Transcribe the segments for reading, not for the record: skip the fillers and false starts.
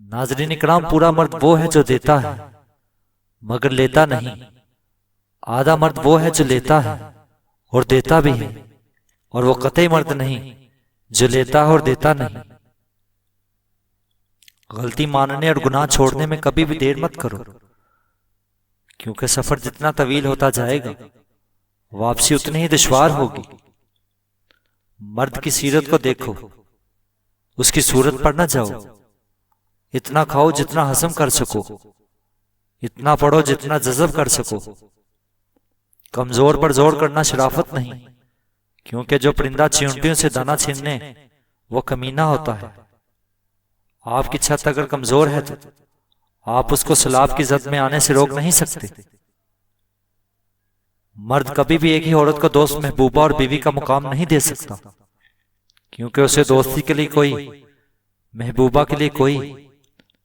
नाज़रीन इकराम, पूरा मर्द वो है जो देता है मगर लेता नहीं। आधा मर्द वो है जो लेता है और देता भी है, और वो कतई मर्द नहीं जो लेता है और देता नहीं। गलती मानने और गुनाह छोड़ने में कभी भी देर मत करो, क्योंकि सफर जितना तवील होता जाएगा वापसी उतनी ही दुश्वार होगी। मर्द की सीरत को देखो, उसकी सूरत पर न जाओ। इतना खाओ जितना हजम कर सको, इतना पढ़ो जितना जज़ब कर सको। कमजोर पर जोर करना शराफत नहीं, क्योंकि जो परिंदा चींटियों से दाना छीनने वो कमीना होता है। आपकी छत अगर कमजोर है तो आप उसको सलाब की जद में आने से रोक नहीं सकते। मर्द कभी भी एक ही औरत को दोस्त, महबूबा और बीवी का मुकाम नहीं दे सकता, क्योंकि उसे दोस्ती के लिए कोई, महबूबा के लिए कोई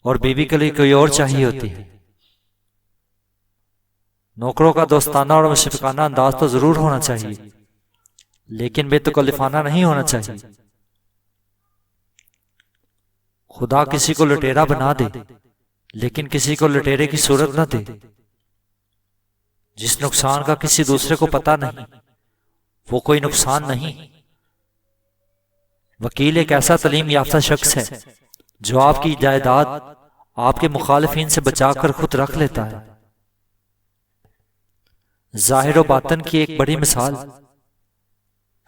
और बीवी के लिए कोई और चाहिए होती है। नौकरों का दोस्ताना और मुशफ़िकाना अंदाज तो जरूर होना चाहिए, लेकिन बेतकल्लिफाना नहीं होना चाहिए। खुदा किसी को लुटेरा बना दे, लेकिन किसी को लुटेरे की सूरत न दे। जिस नुकसान का किसी दूसरे को पता नहीं वो कोई नुकसान नहीं। वकील एक ऐसा तलीम याफ्ता शख्स है जो आपकी जायदाद आपके मुखालिफिन से बचाकर खुद रख लेता है। जाहिर और बातन की एक बड़ी मिसाल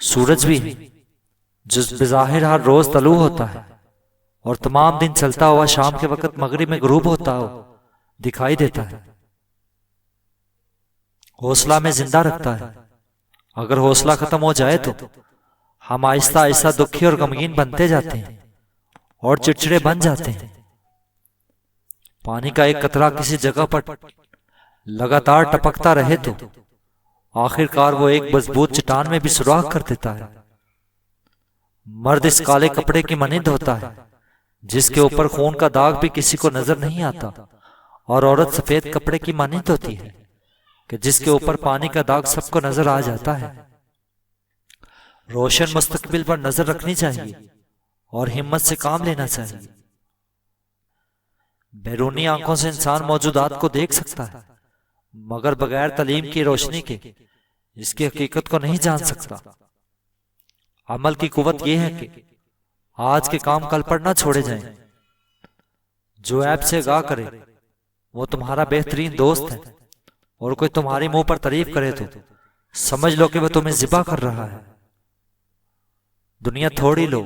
सूरज भी है, जो बेज़ाहिर हर रोज तलू होता है और तमाम दिन चलता हुआ शाम के वक्त मगरिब में गुरूब होता हो दिखाई देता है। हौसला में जिंदा रखता है। अगर हौसला खत्म हो जाए तो हम आहिस्ता आहिस्ता दुखी और गमगीन बनते जाते हैं और चिड़चिड़े बन जाते हैं। पानी का एक कतरा किसी जगह पर लगातार टपकता रहे तो आखिरकार वो एक मजबूत चट्टान में भी सुराख कर देता है। मर्द इस काले कपड़े की मनिंद होता है जिसके ऊपर खून का दाग भी किसी को नजर नहीं आता, और औरत सफेद कपड़े की मानिंद होती है कि जिसके ऊपर पानी का दाग सबको नजर आ जाता है। रोशन मुस्तकबिल पर नजर रखनी चाहिए और हिम्मत से काम लेना चाहिए। बैरूनी आंखों से इंसान मौजूदात को देख सकता है, मगर बगैर तालीम की रोशनी के इसकी हकीकत को नहीं जान सकता। अमल की कुव्वत यह है कि आज के काम कल पर ना छोड़े जाएं। जो ऐप से आगाह करे वो तुम्हारा बेहतरीन दोस्त है, और कोई तुम्हारी मुंह पर तारीफ करे तो समझ लो कि वह तुम्हें जिबा कर रहा है। दुनिया थोड़ी लो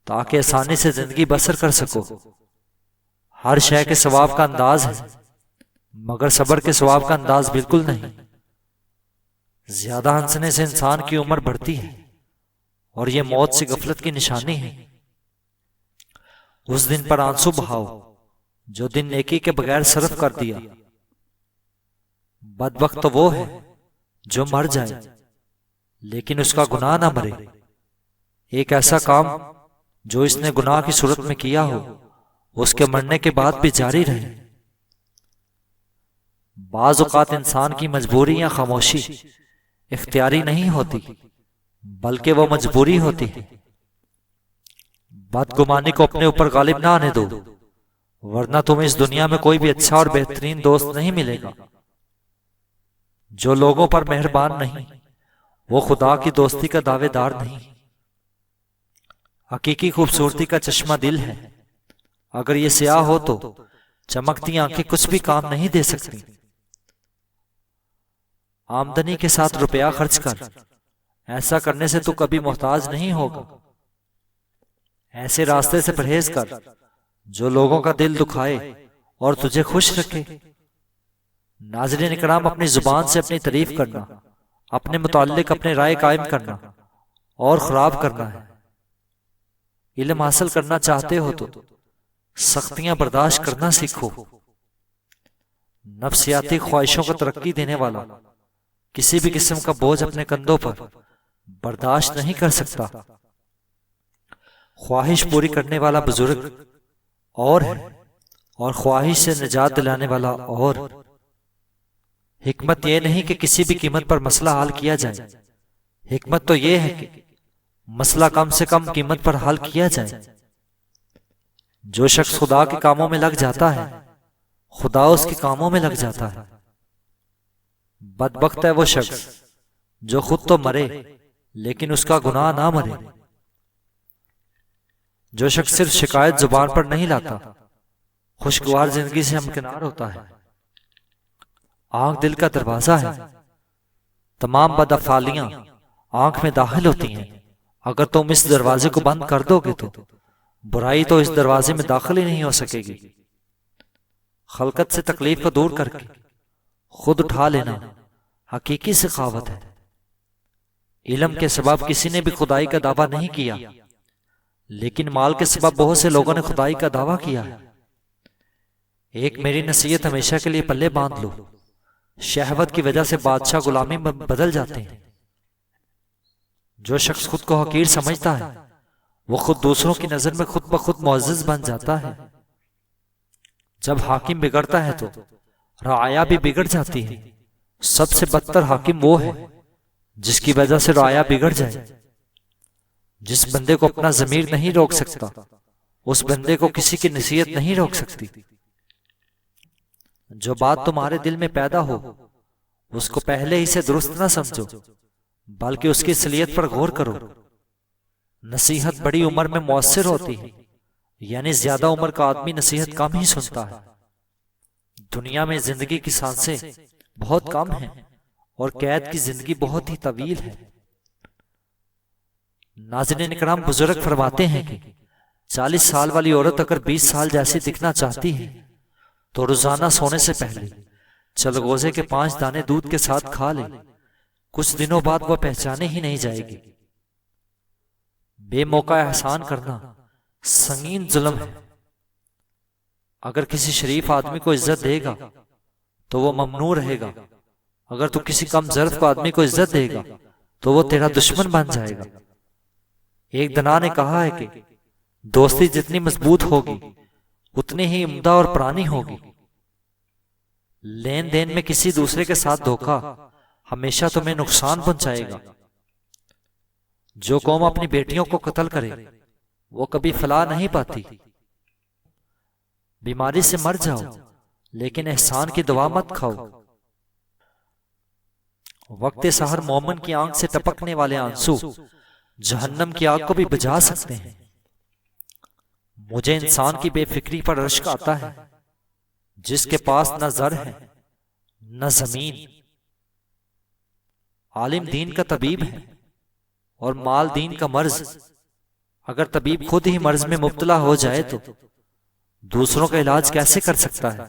ताकि आसानी से जिंदगी बसर कर सको। हर शय के सवाब का अंदाज है, मगर सब्र के सवाब का अंदाज बिल्कुल नहीं। ज्यादा हंसने से इंसान की उम्र बढ़ती है और यह मौत से गफलत की निशानी है। उस दिन पर आंसू बहाओ जो दिन नेकी के बगैर सर्फ कर दिया। बदबख्त तो वो है जो मर जाए लेकिन उसका गुनाह ना मरे। एक ऐसा काम जो इसने गुनाह की सूरत में किया हो उसके मरने के बाद भी जारी रहे। बाज़ औक़ात इंसान की मजबूरी या खामोशी इख्तियारी नहीं होती, बल्कि वो मजबूरी होती है। बदगुमानी को अपने ऊपर गालिब ना आने दो, वरना तुम्हें इस दुनिया में कोई भी अच्छा और बेहतरीन दोस्त नहीं मिलेगा। जो लोगों पर मेहरबान नहीं वो खुदा की दोस्ती का दावेदार नहीं। हकीकी खूबसूरती का चश्मा दिल है। अगर ये स्याह हो तो चमकती आंखें कुछ भी काम नहीं दे सकती। आमदनी के साथ रुपया खर्च कर, ऐसा करने से तू कभी मोहताज नहीं होगा। ऐसे रास्ते से परहेज कर जो लोगों का दिल दुखाए और तुझे खुश रखे। नाज़रीन इकराम, अपनी जुबान से अपनी तारीफ करना, अपने मुताल्लिक अपने राय कायम करना और खराब करना है। इल्म हासिल करना चाहते हो तो सख्तियां बर्दाश्त करना सीखो। नफ्सियाती ख्वाहिशों को तरक्की देने वाला किसी भी किस्म का बोझ अपने कंधों पर बर्दाश्त नहीं कर सकता। ख्वाहिश पूरी करने वाला बुजुर्ग और है, और ख्वाहिश से निजात दिलाने वाला और। हिकमत यह नहीं कि किसी भी कीमत पर मसला हल किया जाए। हिकमत तो यह है कि मसला कम से कम कीमत पर हल किया जाए। जो शख्स खुदा के कामों में लग जाता है, खुदा उसके कामों में लग जाता है। बदबख्त है वो शख्स जो खुद तो मरे लेकिन उसका गुनाह ना मरे। जो शख्स सिर्फ शिकायत जुबान पर नहीं लाता, खुशगवार जिंदगी से हमकिनार होता है। आंख दिल का दरवाजा है, तमाम बदअफ़ालियां आंख में दाखिल होती हैं। अगर तुम इस दरवाजे को बंद कर दोगे तो बुराई तो इस दरवाजे में दाखिल ही नहीं हो सकेगी। खलकत से तकलीफ को दूर करके खुद उठा लेना हकीकी सखावत है। इल्म के सबब किसी ने भी खुदाई का दावा नहीं किया, लेकिन माल के सबब बहुत से लोगों ने खुदाई का दावा किया है। एक मेरी नसीहत हमेशा के लिए पल्ले बांध लो, शहवत की वजह से बादशाह गुलामी में बदल जाते हैं। जो शख्स खुद को हकीर समझता है, वो खुद दूसरों की नजर में खुद ब खुद मुअज़्ज़ज़ बन जाता है। जब हाकिम बिगड़ता है तो राया भी बिगड़ जाती है। सबसे बदतर हाकिम वो है जिसकी वजह से राया बिगड़ जाए। जिस बंदे को अपना ज़मीर नहीं रोक सकता, उस बंदे को किसी की नसीहत नहीं रोक सकती। जो बात तुम्हारे दिल में पैदा हो, उसको पहले ही से दुरुस्त ना समझो, बल्कि उसकी असलियत पर गौर करो। नसीहत बड़ी उम्र में मौसर होती है, यानी ज्यादा उम्र का आदमी नसीहत कम ही सुनता है। दुनिया में जिंदगी की सांसें बहुत कम हैं और कैद की जिंदगी बहुत ही तवील है। नाज़रीन इकराम, बुजुर्ग फरमाते हैं कि 40 साल वाली औरत अगर 20 साल जैसी दिखना चाहती है तो रोजाना सोने से पहले चलगोजे के 5 दाने दूध के साथ खा ले। कुछ दिनों बाद वह पहचाने ही नहीं जाएगी। बेमौका एहसान करना संगीन जुल्म है। अगर किसी शरीफ आदमी को इज्जत देगा तो वो ममनू रहेगा। अगर तू किसी कम ज़र्फ को आदमी को इज्जत देगा तो वो तेरा दुश्मन बन जाएगा। एक दना ने कहा है कि दोस्ती जितनी मजबूत होगी उतनी ही उम्दा और पुरानी होगी। लेन देन में किसी दूसरे के साथ धोखा हमेशा तुम्हें नुकसान पहुंचाएगा। जो कौम अपनी बेटियों को कत्ल करे वो कभी फलाह नहीं पाती। बीमारी से मर जाओ लेकिन एहसान की दवा मत खाओ। वक्त सहर मोमन की आंख से टपकने वाले आंसू जहन्नम की आग को भी बुझा सकते हैं। मुझे इंसान की बेफिक्री पर रश्क आता है जिसके पास न जर है न जमीन। आलिम दीन का तबीब है और माल दीन का मर्ज। अगर तबीब खुद ही मर्ज में मुब्तला हो जाए तो दूसरों का इलाज कैसे कर सकता है।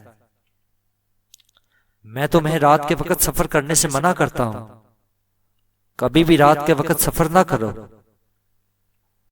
मैं तुम्हें रात के वक्त सफर करने से मना करता हूं। कभी भी रात के वक्त सफर ना करो।